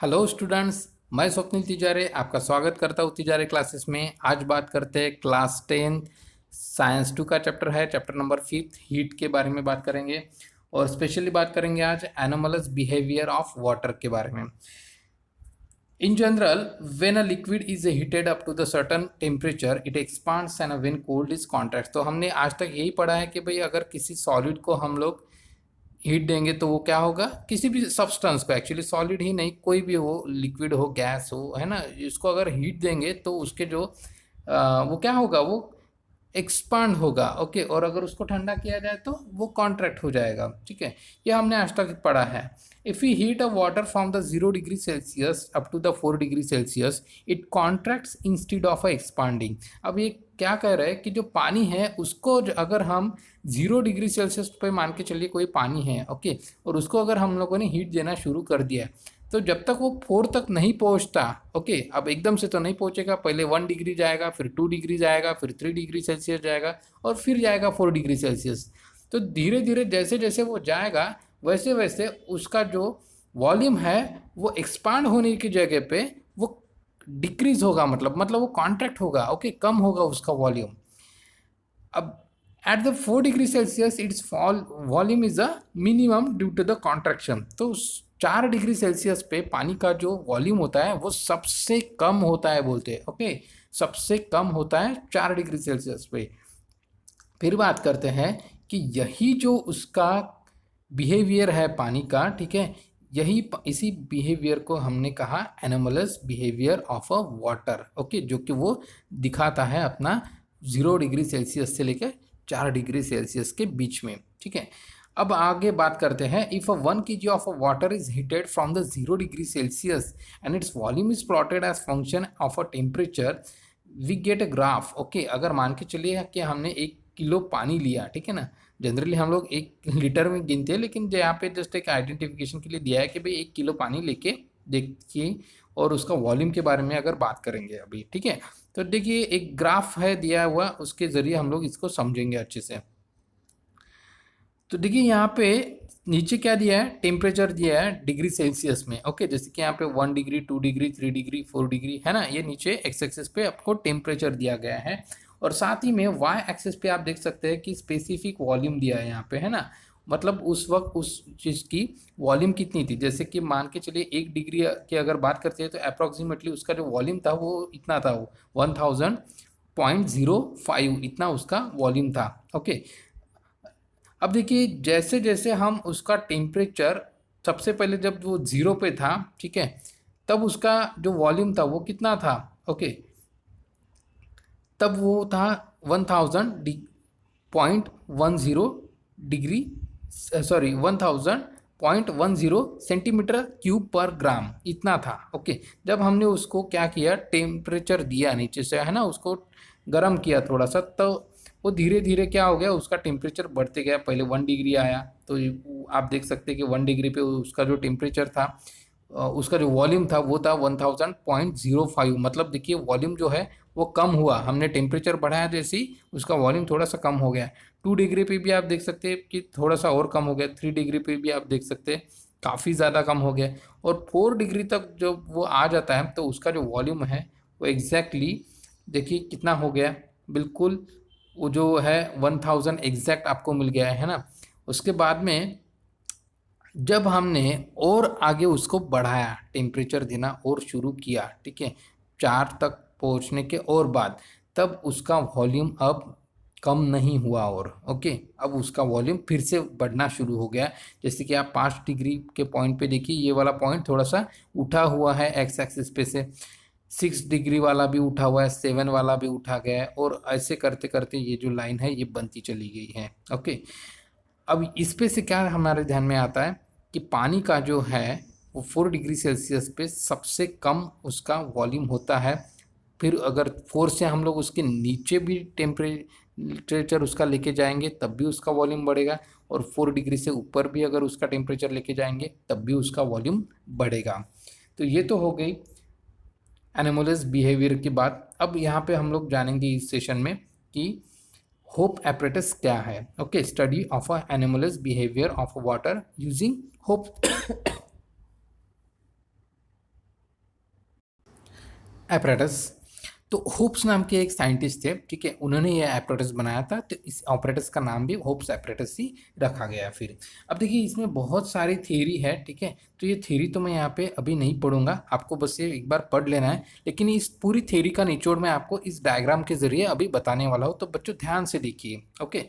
Hello students, मैं स्वप्निल तिजारे आपका स्वागत करता हूँ तिजारे क्लासेस में। आज बात करते हैं क्लास 10 साइंस 2 का चैप्टर है, चैप्टर नंबर 5 हीट के बारे में बात करेंगे। और स्पेशली बात करेंगे आज एनोमलस बिहेवियर ऑफ वाटर के बारे में। In general, when a liquid is heated up to the certain temperature, it expands and when cold is contracts। तो हमने आज तक यही पढ़ा है कि भाई अगर किसी सॉलिड को हम लोग हीट देंगे तो वो क्या होगा, किसी भी सब्सटेंस को, एक्चुअली सॉलिड ही नहीं, कोई भी हो, लिक्विड हो, गैस हो, है ना, इसको अगर हीट देंगे तो उसके जो वो क्या होगा, वो एक्सपांड होगा। ओके, और अगर उसको ठंडा किया जाए तो वो कॉन्ट्रैक्ट हो जाएगा। ठीक है, ये हमने आज तक पढ़ा है। If you heat a water from the 0 degree Celsius up to the 4 degree Celsius, it contracts instead of expanding. अब ये क्या कह रहे हैं कि जो पानी है उसको अगर हम 0 डिग्री सेल्सियस पे मान के चलिए कोई पानी है, ओके, और उसको अगर हम लोगों ने हीट देना शुरू कर दिया तो जब तक वो 4 तक नहीं पहुंचता, ओके, अब एकदम से तो नहीं पहुंचेगा, पहले 1 डिग्री जाएगा, फिर 2 डिग्री जाएगा, फिर 3 डिग्री सेल्सियस जाएगा और फिर जाएगा 4 डिग्री सेल्सियस। तो धीरे धीरे जैसे जैसे वो जाएगा वैसे वैसे उसका जो वॉल्यूम है वो एक्सपांड होने की जगह पे वो डिक्रीज होगा, मतलब वो कॉन्ट्रैक्ट होगा, ओके, कम होगा उसका वॉल्यूम। अब at the 4 degree Celsius its fall volume is a minimum due to the contraction. तो 4 डिग्री सेल्सियस पे पानी का जो वॉल्यूम होता है वो सबसे कम होता है, बोलते हैं, ओके, सबसे कम होता है 4 डिग्री सेल्सियस पे। फिर बात करते हैं कि यही जो उसका बिहेवियर है पानी का, ठीक है, इसी बिहेवियर को हमने कहा anomalous behaviour of a water, okay, जो कि वो दिखाता है अपना 0 डिग्री सेल्सियस से लेकर 4 डिग्री सेल्सियस के बीच में। ठीक है, अब आगे बात करते हैं। If a 1 kg of a water is heated from the 0 degree Celsius and its volume is plotted as function of a temperature, we get a graph. Okay, अगर मान के चलिए कि हमने 1 किलो पानी लिया, ठीक है ना, जनरली हम लोग 1 लीटर में गिनते हैं, लेकिन जो यहाँ पे जस्ट एक आइडेंटिफिकेशन के लिए दिया है कि भाई 1 किलो पानी लेके देखिए और उसका वॉल्यूम के बारे में अगर बात करेंगे अभी, ठीक है, तो देखिए एक ग्राफ है दिया हुआ, उसके ज़रिए हम लोग इसको समझेंगे अच्छे से। तो देखिए यहाँ पे नीचे क्या दिया है, टेम्परेचर दिया है डिग्री सेल्सियस में, ओके, जैसे कि यहाँ पे 1 डिग्री, 2 डिग्री, 3 डिग्री, 4 डिग्री, है ना, ये नीचे एक्स एक्सिस पे आपको टेम्परेचर दिया गया है। और साथ ही में वाई एक्सिस पे आप देख सकते हैं कि स्पेसिफिक वॉल्यूम दिया है यहाँ पे, है ना, मतलब उस वक्त उस चीज़ की वॉल्यूम कितनी थी। जैसे कि मान के चलिए 1 डिग्री की अगर बात करते हैं तो अप्रॉक्सीमेटली उसका जो वॉल्यूम था वो इतना था, वो 1000.05 इतना उसका वॉल्यूम था। ओके, अब देखिए जैसे जैसे हम उसका टेम्परेचर, सबसे पहले जब वो 0 पे था, ठीक है, तब उसका जो वॉल्यूम था वो कितना था, ओके, तब वो था 1000.10 डिग्री, सॉरी 1000.10 सेंटीमीटर क्यूब पर ग्राम इतना था। ओके, जब हमने उसको क्या किया, टेम्परेचर दिया नीचे से, है ना, उसको गर्म किया थोड़ा सा, तो वो धीरे धीरे क्या हो गया, उसका टेम्परेचर बढ़ते गया। पहले 1 डिग्री आया तो आप देख सकते हैं कि 1 डिग्री पे उसका जो टेम्परेचर था, उसका जो वॉल्यूम था वो था 1000.05। मतलब देखिए वॉल्यूम जो है वो कम हुआ, हमने टेम्परेचर बढ़ाया जैसे ही उसका वॉल्यूम थोड़ा सा कम हो गया। 2 डिग्री पे भी आप देख सकते हैं कि थोड़ा सा और कम हो गया। 3 डिग्री पे भी आप देख सकते हैं काफ़ी ज़्यादा कम हो गया। और 4 डिग्री तक जब वो आ जाता है तो उसका जो वॉल्यूम है वो एग्जैक्टली देखिए कितना हो गया, बिल्कुल वो जो है 1000 एग्जैक्ट आपको मिल गया है ना। उसके बाद में जब हमने और आगे उसको बढ़ाया, टेम्परेचर देना और शुरू किया, ठीक है, 4 तक पहुंचने के और बाद, तब उसका वॉल्यूम अब कम नहीं हुआ और ओके, अब उसका वॉल्यूम फिर से बढ़ना शुरू हो गया। जैसे कि आप 5 डिग्री के पॉइंट पे देखिए, ये वाला पॉइंट थोड़ा सा उठा हुआ है एक्स एक्सिस पे से, 6 डिग्री वाला भी उठा हुआ है, 7 वाला भी उठा गया है, और ऐसे करते करते ये जो लाइन है ये बनती चली गई है। ओके, अब इस पे से क्या हमारे ध्यान में आता है कि पानी का जो है वो 4 डिग्री सेल्सियस पे सबसे कम उसका वॉल्यूम होता है। फिर अगर 4 से हम लोग उसके नीचे भी टेम्परेचर उसका लेके जाएंगे तब भी उसका वॉल्यूम बढ़ेगा, और 4 डिग्री से ऊपर भी अगर उसका टेम्परेचर लेके जाएंगे तब भी उसका वॉल्यूम बढ़ेगा। तो ये तो हो गई एनिमल्स बिहेवियर की बात। अब यहाँ पे हम लोग जानेंगे इस सेशन में कि होप एपरेटस क्या है। Okay, study of a animals behaviour of water using hope apparatus. तो होप्स नाम के एक साइंटिस्ट थे, ठीक है, उन्होंने ये एपरेटस बनाया था, तो इस ऑपरेटस का नाम भी होप्स एपरेटस ही रखा गया फिर। अब देखिए इसमें बहुत सारी थ्योरी है, ठीक है, तो ये थ्योरी तो मैं यहाँ पे अभी नहीं पढ़ूंगा, आपको बस ये एक बार पढ़ लेना है, लेकिन इस पूरी थ्योरी का निचोड़ मैं आपको इस डायग्राम के जरिए अभी बताने वाला हूँ, तो बच्चों ध्यान से देखिए। ओके,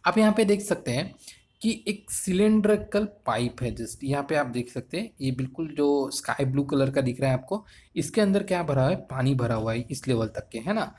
आप यहाँ पे देख सकते हैं कि एक सिलेंड्रिकल पाइप है, जस्ट यहाँ पे आप देख सकते हैं, ये बिल्कुल जो स्काई ब्लू कलर का दिख रहा है आपको, इसके अंदर क्या भरा है, पानी भरा हुआ है इस लेवल तक के, है ना।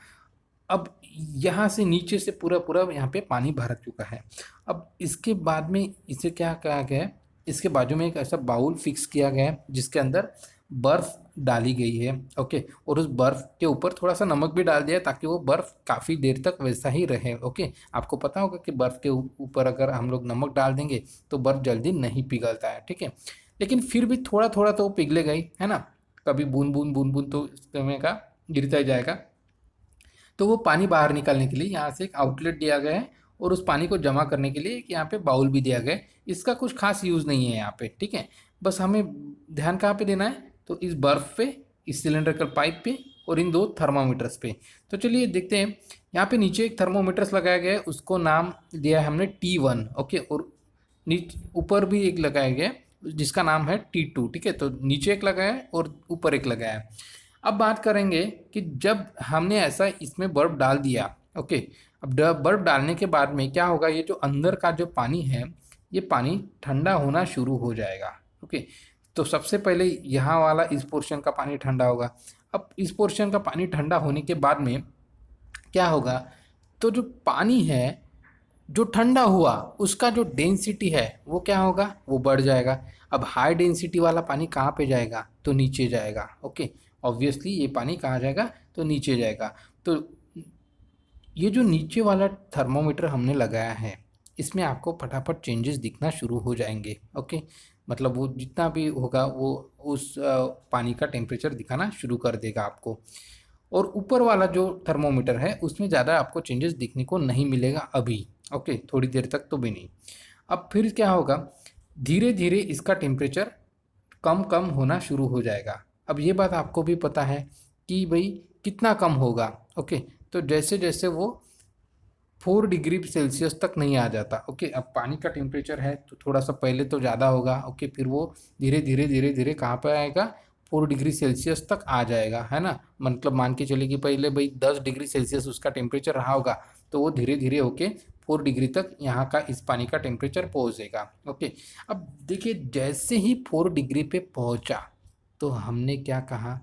अब यहाँ से नीचे से पूरा पूरा यहाँ पे पानी भर चुका है। अब इसके बाद में इसे क्या कहा गया है, इसके बाजू में एक ऐसा बाउल फिक्स किया गया है जिसके अंदर बर्फ डाली गई है। ओके, और उस बर्फ के ऊपर थोड़ा सा नमक भी डाल दिया ताकि वो बर्फ काफ़ी देर तक वैसा ही रहे। ओके, आपको पता होगा कि बर्फ के ऊपर अगर हम लोग नमक डाल देंगे तो बर्फ जल्दी नहीं पिघलता है, ठीक है, लेकिन फिर भी थोड़ा थोड़ा तो वो पिघलेगा ही, है ना, कभी बूंद बूंद बूंद बूंद तो समय का गिरता ही जाएगा। तो वो पानी बाहर निकालने के लिए यहाँ से एक आउटलेट दिया गया है, और उस पानी को जमा करने के लिए एक यहाँ पे बाउल भी दिया गया है। इसका कुछ खास यूज़ नहीं है यहाँ पे, ठीक है, बस हमें ध्यान कहाँ पे देना है, तो इस बर्फ पे, इस सिलेंड्रिकल पाइप पे, और इन दो थर्मामीटर्स पे। तो चलिए देखते हैं, यहाँ पे नीचे एक थर्मोमीटर्स लगाया गया है, उसको नाम दिया है हमने T1। ओके, और नीचे ऊपर भी एक लगाया गया है जिसका नाम है T2, ठीक है, तो नीचे एक लगाया है और ऊपर एक लगाया है। अब बात करेंगे कि जब हमने ऐसा इसमें बर्फ डाल दिया, ओके, अब बर्फ डालने के बाद में क्या होगा, ये जो अंदर का जो पानी है, ये पानी ठंडा होना शुरू हो जाएगा। ओके, तो सबसे पहले यहाँ वाला इस पोर्शन का पानी ठंडा होगा। अब इस पोर्शन का पानी ठंडा होने के बाद में क्या होगा, तो जो पानी है जो ठंडा हुआ उसका जो डेंसिटी है वो क्या होगा, वो बढ़ जाएगा। अब हाई डेंसिटी वाला पानी कहाँ पे जाएगा, तो नीचे जाएगा। ओके, ऑब्वियसली ये पानी कहाँ जाएगा, तो नीचे जाएगा। तो ये जो नीचे वाला थर्मोमीटर हमने लगाया है, इसमें आपको फटाफट चेंजेस दिखना शुरू हो जाएंगे। ओके, मतलब वो जितना भी होगा वो उस पानी का टेम्परेचर दिखाना शुरू कर देगा आपको। और ऊपर वाला जो थर्मोमीटर है उसमें ज़्यादा आपको चेंजेस दिखने को नहीं मिलेगा अभी। ओके, थोड़ी देर तक तो भी नहीं। अब फिर क्या होगा, धीरे धीरे इसका टेम्परेचर कम कम होना शुरू हो जाएगा। अब ये बात आपको भी पता है कि भाई कितना कम होगा। ओके, तो जैसे जैसे वो 4 डिग्री सेल्सियस तक नहीं आ जाता। ओके, अब पानी का टेम्परेचर है तो थोड़ा सा पहले तो ज़्यादा होगा। ओके, फिर वो धीरे धीरे धीरे धीरे कहाँ पर आएगा, 4 डिग्री सेल्सियस तक आ जाएगा, है ना। मतलब मान के चलिए कि पहले भाई 10 डिग्री सेल्सियस उसका टेम्परेचर रहा होगा, तो वो धीरे धीरे होके 4 डिग्री तक यहाँ का इस पानी का टेम्परेचर पहुँचेगा। ओके, अब देखिए जैसे ही 4 डिग्री पे पहुँचा तो हमने क्या कहा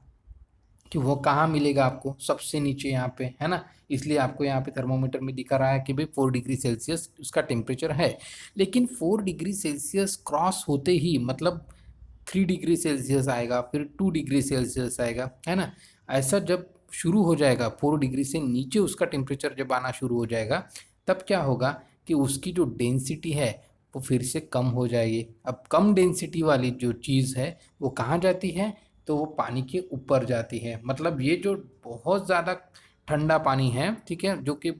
कि वो कहाँ मिलेगा आपको, सबसे नीचे यहाँ पे, है ना। इसलिए आपको यहाँ पे थर्मोमीटर में दिखा रहा है कि भाई 4 डिग्री सेल्सियस उसका टेम्परेचर है। लेकिन 4 डिग्री सेल्सियस क्रॉस होते ही मतलब 3 डिग्री सेल्सियस आएगा, फिर 2 डिग्री सेल्सियस आएगा, है ना। ऐसा जब शुरू हो जाएगा, 4 डिग्री से नीचे उसका टेम्परेचर जब आना शुरू हो जाएगा, तब क्या होगा कि उसकी जो डेंसिटी है वो फिर से कम हो जाएगी। अब कम डेंसिटी वाली जो चीज़ है वो कहाँ जाती है, तो वो पानी के ऊपर जाती है। मतलब ये जो बहुत ज़्यादा ठंडा पानी है, ठीक है, जो कि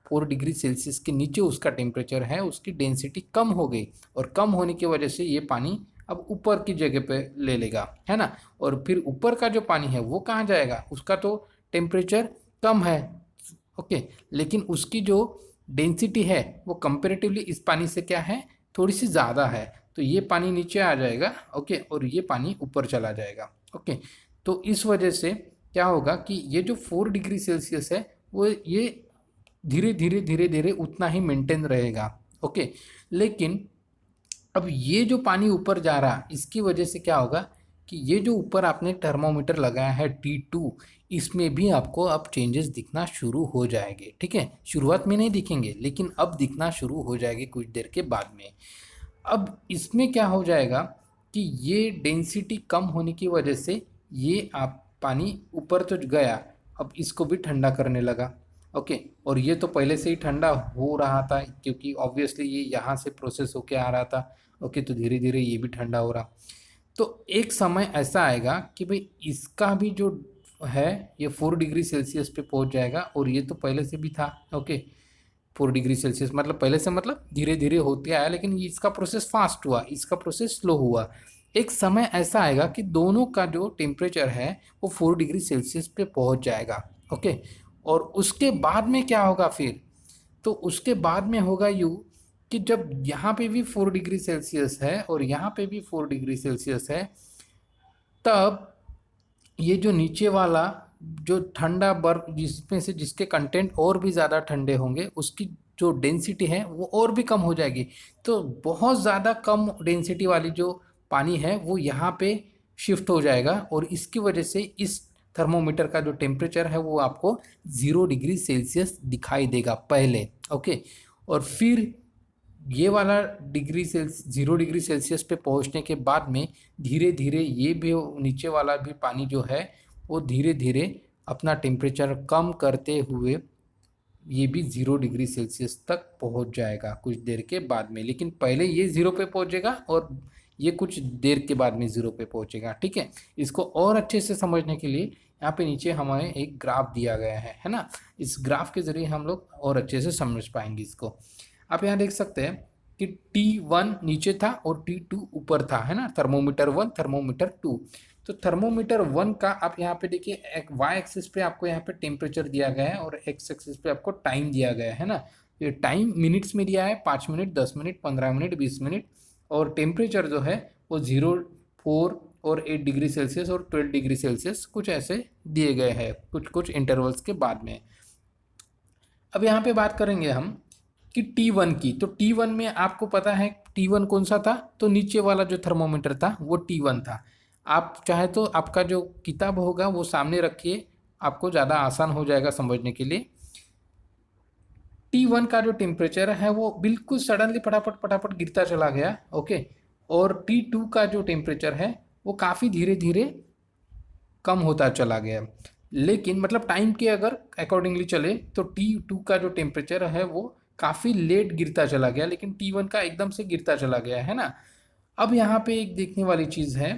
4 डिग्री सेल्सियस के नीचे उसका टेम्परेचर है, उसकी डेंसिटी कम हो गई, और कम होने की वजह से ये पानी अब ऊपर की जगह पे ले लेगा, है ना। और फिर ऊपर का जो पानी है वो कहाँ जाएगा, उसका तो टेम्परेचर कम है। ओके, लेकिन उसकी जो डेंसिटी है वो कंपेरेटिवली इस पानी से क्या है, थोड़ी सी ज़्यादा है, तो ये पानी नीचे आ जाएगा। ओके, और ये पानी ऊपर चला जाएगा। ओके, तो इस वजह से क्या होगा कि ये जो 4 डिग्री सेल्सियस है वो ये धीरे धीरे धीरे धीरे उतना ही मेंटेन रहेगा। ओके, लेकिन अब ये जो पानी ऊपर जा रहा इसकी वजह से क्या होगा कि ये जो ऊपर आपने थर्मोमीटर लगाया है T2, इसमें भी आपको अब चेंजेस दिखना शुरू हो जाएंगे, ठीक है। शुरुआत में नहीं दिखेंगे लेकिन अब दिखना शुरू हो जाएंगे कुछ देर के बाद में। अब इसमें क्या हो जाएगा कि ये डेंसिटी कम होने की वजह से ये आप पानी ऊपर तो गया, अब इसको भी ठंडा करने लगा। ओके, और ये तो पहले से ही ठंडा हो रहा था क्योंकि ऑब्वियसली ये यहाँ से प्रोसेस होके आ रहा था। ओके, तो धीरे धीरे ये भी ठंडा हो रहा। तो एक समय ऐसा आएगा कि भाई इसका भी जो है ये 4 डिग्री सेल्सियस पे पहुंच जाएगा, और ये तो पहले से भी था। ओके, 4 डिग्री सेल्सियस, मतलब पहले से मतलब धीरे धीरे होते आया, लेकिन इसका प्रोसेस फास्ट हुआ, इसका प्रोसेस स्लो हुआ। एक समय ऐसा आएगा कि दोनों का जो टेम्परेचर है वो 4 डिग्री सेल्सियस पे पहुंच जाएगा। ओके, और उसके बाद में क्या होगा फिर? तो उसके बाद में होगा यूँ कि जब यहाँ पे भी 4 डिग्री सेल्सियस है और यहाँ पे भी 4 डिग्री सेल्सियस है, तब ये जो नीचे वाला जो ठंडा बर्फ जिसमें से जिसके कंटेंट और भी ज़्यादा ठंडे होंगे, उसकी जो डेंसिटी है वो और भी कम हो जाएगी। तो बहुत ज़्यादा कम डेंसिटी वाली जो पानी है वो यहाँ पे शिफ्ट हो जाएगा, और इसकी वजह से इस थर्मोमीटर का जो टेम्परेचर है वो आपको 0 डिग्री सेल्सियस दिखाई देगा पहले। ओके, और फिर ये वाला 0 डिग्री सेल्सियस पे पहुंचने के बाद में धीरे धीरे ये भी नीचे वाला भी पानी जो है वो धीरे धीरे अपना टेम्परेचर कम करते हुए ये भी 0 डिग्री सेल्सियस तक पहुंच जाएगा कुछ देर के बाद में। लेकिन पहले ये 0 पे पहुंचेगा और ये कुछ देर के बाद में 0 पे पहुंचेगा। ठीक है, इसको और अच्छे से समझने के लिए यहाँ पे नीचे हमें एक ग्राफ दिया गया है ना। इस ग्राफ के जरिए हम लोग और अच्छे से समझ पाएंगे इसको। आप यहाँ देख सकते हैं कि T1 नीचे था और T2 ऊपर था, है ना। Thermometer 1, thermometer 2। तो थर्मोमीटर 1 का आप यहाँ पे देखिए, एक वाई एक्सिस पे आपको यहाँ पे टेम्परेचर दिया गया है और एक्स एक्सिस पे आपको टाइम दिया गया है ना। ये टाइम मिनट्स में दिया है, 5 मिनट, 10 मिनट, 15 मिनट, 20 मिनट, और टेम्परेचर जो है वो 0, 4 और 8 डिग्री सेल्सियस और 12 डिग्री सेल्सियस कुछ ऐसे दिए गए हैं कुछ कुछ इंटरवल्स के बाद में। अब यहाँ पे बात करेंगे हम कि T1 की। तो T1 में आपको पता है T1 कौन सा था? तो नीचे वाला जो थर्मोमीटर था वो T1 था। आप चाहे तो आपका जो किताब होगा वो सामने रखिए, आपको ज़्यादा आसान हो जाएगा समझने के लिए। T1 का जो टेम्परेचर है वो बिल्कुल सडनली फटाफट फटाफट गिरता चला गया। ओके, और T2 का जो टेम्परेचर है वो काफ़ी धीरे धीरे कम होता चला गया। लेकिन मतलब टाइम के अगर अकॉर्डिंगली चले तो T2 का जो टेम्परेचर है वो काफ़ी लेट गिरता चला गया, लेकिन T1 का एकदम से गिरता चला गया, है ना। अब यहाँ पे एक देखने वाली चीज़ है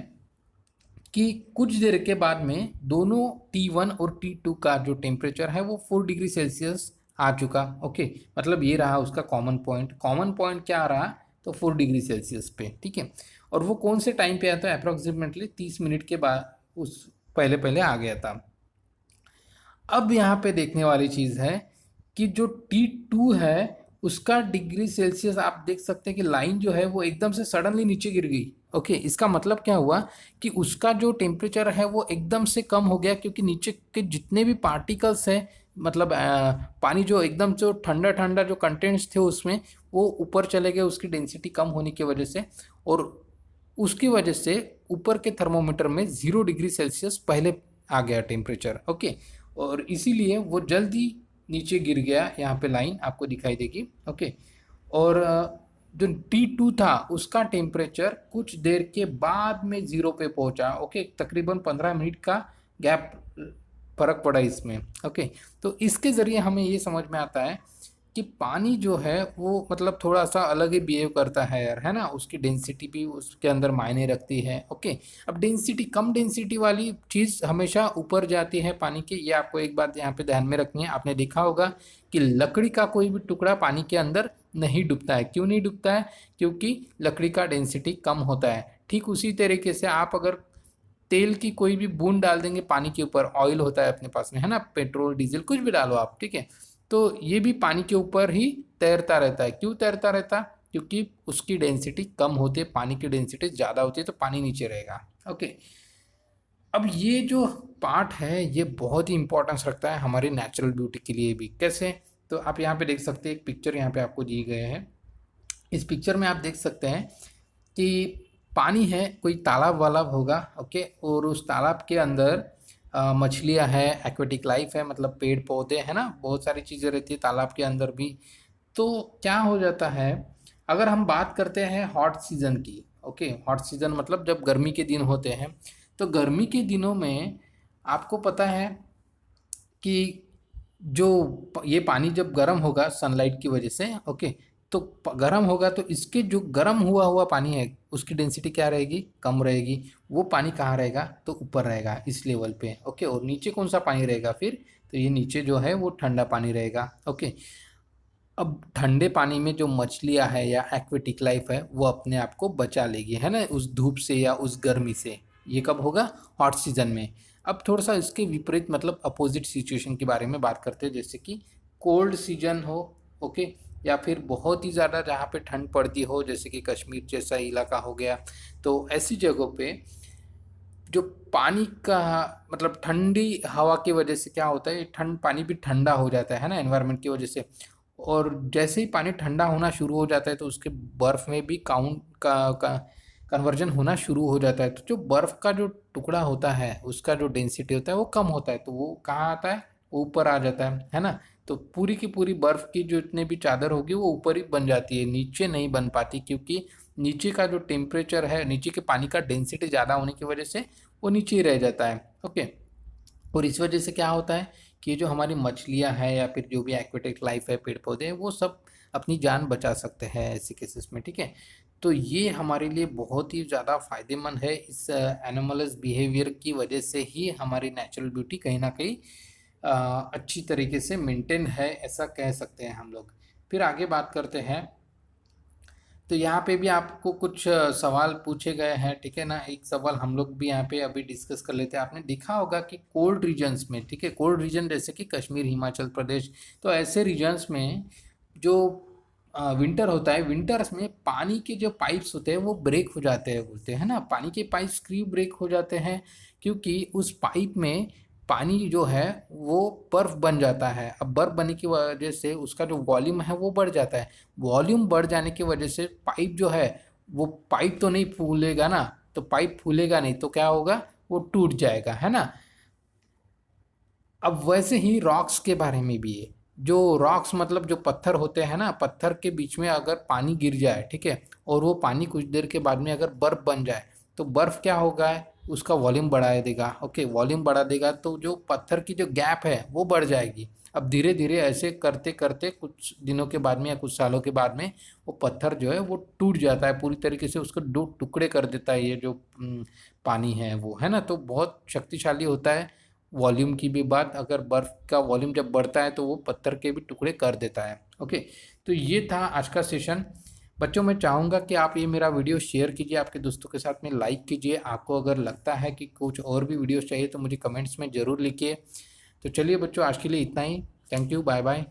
कि कुछ देर के बाद में दोनों T1 और T2 का जो टेम्परेचर है वो 4 डिग्री सेल्सियस आ चुका। ओके, मतलब ये रहा उसका कॉमन पॉइंट। कॉमन पॉइंट क्या आ रहा? तो 4 डिग्री सेल्सियस पे। ठीक है, और वो कौन से टाइम पे आया था? अप्रोक्सीमेटली 30 मिनट के बाद उस पहले पहले आ गया था। अब यहाँ पे देखने वाली चीज़ है कि जो T2 है उसका डिग्री सेल्सियस आप देख सकते हैं कि लाइन जो है वो एकदम से सडनली नीचे गिर गई। ओके, इसका मतलब क्या हुआ कि उसका जो टेम्परेचर है वो एकदम से कम हो गया, क्योंकि नीचे के जितने भी पार्टिकल्स हैं, मतलब पानी जो एकदम से ठंडा ठंडा जो कंटेंट्स थे उसमें, वो ऊपर चले गए उसकी डेंसिटी कम होने की वजह से, और उसकी वजह से ऊपर के थर्मोमीटर में 0 डिग्री सेल्सियस पहले आ गया टेम्परेचर। ओके, और इसीलिए वो जल्दी नीचे गिर गया। यहाँ पे लाइन आपको दिखाई देगी। ओके, और जो T2 था उसका टेम्परेचर कुछ देर के बाद में 0 पे पहुंचा। ओके, तकरीबन 15 मिनट का गैप फर्क पड़ा इसमें। ओके, तो इसके ज़रिए हमें ये समझ में आता है कि पानी जो है वो मतलब थोड़ा सा अलग ही बिहेव करता है यार, है ना। उसकी डेंसिटी भी उसके अंदर मायने रखती है। ओके, अब डेंसिटी, कम डेंसिटी वाली चीज़ हमेशा ऊपर जाती है पानी के। ये आपको एक बात यहाँ पे ध्यान में रखनी है। आपने देखा होगा कि लकड़ी का कोई भी टुकड़ा पानी के अंदर नहीं डूबता है। क्यों नहीं डूबता है? क्योंकि लकड़ी का डेंसिटी कम होता है। ठीक उसी तरीके से आप अगर तेल की कोई भी बूंद डाल देंगे पानी के ऊपर, ऑयल होता है अपने पास में, है ना, पेट्रोल डीजल कुछ भी डालो आप, ठीक है, तो ये भी पानी के ऊपर ही तैरता रहता है। क्यों तैरता रहता? क्योंकि उसकी डेंसिटी कम होती है, पानी की डेंसिटी ज़्यादा होती है, तो पानी नीचे रहेगा। ओके, अब ये जो पार्ट है ये बहुत ही इंपॉर्टेंस रखता है हमारी नेचुरल ब्यूटी के लिए भी। कैसे? तो आप यहाँ पे देख सकते हैं, एक पिक्चर यहाँ पे आपको दी गए हैं। इस पिक्चर में आप देख सकते हैं कि पानी है, कोई तालाब वालाब होगा। ओके, और उस तालाब के अंदर मछलियाँ हैं, एक्वेटिक लाइफ है, मतलब पेड़ पौधे है ना, बहुत सारी चीज़ें रहती है तालाब के अंदर भी। तो क्या हो जाता है, अगर हम बात करते हैं हॉट सीज़न की। ओके, हॉट सीज़न मतलब जब गर्मी के दिन होते हैं, तो गर्मी के दिनों में आपको पता है कि जो ये पानी जब गर्म होगा सनलाइट की वजह से, ओके, तो गर्म होगा तो इसके जो गर्म हुआ हुआ पानी है उसकी डेंसिटी क्या रहेगी? कम रहेगी। वो पानी कहाँ रहेगा? तो ऊपर रहेगा इस लेवल पे। ओके, और नीचे कौन सा पानी रहेगा फिर? तो ये नीचे जो है वो ठंडा पानी रहेगा। ओके, अब ठंडे पानी में जो मछलियां है या एक्वेटिक लाइफ है वो अपने आप को बचा लेगी, है ना, उस धूप से या उस गर्मी से। ये कब होगा? हॉट सीजन में। अब थोड़ा सा इसके विपरीत मतलब अपोजिट सिचुएशन के बारे में बात करते हैं, जैसे कि कोल्ड सीजन हो, ओके, या फिर बहुत ही ज़्यादा जहाँ पे ठंड पड़ती हो, जैसे कि कश्मीर जैसा इलाका हो गया। तो ऐसी जगहों पे जो पानी का मतलब ठंडी हवा की वजह से क्या होता है, ठंड पानी भी ठंडा हो जाता है ना, एनवायरनमेंट की वजह से। और जैसे ही पानी ठंडा होना शुरू हो जाता है तो उसके बर्फ़ में भी का कन्वर्जन होना शुरू हो जाता है। तो जो बर्फ़ का जो टुकड़ा होता है उसका जो डेंसिटी होता है वो कम होता है, तो वो कहाँ आता है? ऊपर आ जाता है ना। तो पूरी की पूरी बर्फ़ की जो इतने भी चादर होगी वो ऊपर ही बन जाती है, नीचे नहीं बन पाती, क्योंकि नीचे का जो टेम्परेचर है, नीचे के पानी का डेंसिटी ज़्यादा होने की वजह से वो नीचे ही रह जाता है। ओके। और इस वजह से क्या होता है कि जो हमारी मछलियां हैं या फिर जो भी एक्वेटिक लाइफ है, पेड़ पौधे हैं, वो सब अपनी जान बचा सकते हैं ऐसे केसेस में, ठीक है। तो ये हमारे लिए बहुत ही ज़्यादा फायदेमंद है। इस एनिमल्स बिहेवियर की वजह से ही हमारी नेचुरल ब्यूटी कहीं ना कहीं अच्छी तरीके से मेंटेन है, ऐसा कह सकते हैं हम लोग। फिर आगे बात करते हैं। तो यहाँ पे भी आपको कुछ सवाल पूछे गए हैं, ठीक है ना। एक सवाल हम लोग भी यहाँ पे अभी डिस्कस कर लेते हैं। आपने देखा होगा कि कोल्ड रीजन्स में, ठीक है, कोल्ड रीजन जैसे कि कश्मीर, हिमाचल प्रदेश, तो ऐसे रीजन्स में जो विंटर होता है, विंटर्स में पानी के जो पाइप्स होते हैं वो ब्रेक हो जाते हैं, बोलते हैं ना, पानी के पाइप्स क्यों ब्रेक हो जाते हैं? क्योंकि उस पाइप में पानी जो है वो बर्फ़ बन जाता है। अब बर्फ़ बनने की वजह से उसका जो वॉल्यूम है वो बढ़ जाता है। वॉल्यूम बढ़ जाने की वजह से पाइप जो है, वो पाइप तो नहीं फूलेगा ना। तो पाइप फूलेगा नहीं तो क्या होगा? वो टूट जाएगा, है ना। अब वैसे ही रॉक्स के बारे में भी है। जो रॉक्स मतलब जो पत्थर होते हैं ना, पत्थर के बीच में अगर पानी गिर जाए, ठीक है, और वो पानी कुछ देर के बाद में अगर बर्फ बन जाए, तो बर्फ क्या होगा, उसका वॉल्यूम बढ़ा देगा। ओके, वॉल्यूम बढ़ा देगा तो जो पत्थर की जो गैप है वो बढ़ जाएगी। अब धीरे धीरे ऐसे करते करते कुछ दिनों के बाद में या कुछ सालों के बाद में वो पत्थर जो है वो टूट जाता है पूरी तरीके से, उसको दो टुकड़े कर देता है ये जो पानी है वो, है ना। तो बहुत शक्तिशाली होता है। वॉल्यूम की भी बात, अगर बर्फ़ का वॉल्यूम जब बढ़ता है तो वो पत्थर के भी टुकड़े कर देता है। ओके। तो ये था आज का सेशन। बच्चों, मैं चाहूँगा कि आप ये मेरा वीडियो शेयर कीजिए आपके दोस्तों के साथ में, लाइक कीजिए। आपको अगर लगता है कि कुछ और भी वीडियोस चाहिए तो मुझे कमेंट्स में ज़रूर लिखिए। तो चलिए बच्चों, आज के लिए इतना ही। Thank you, bye bye.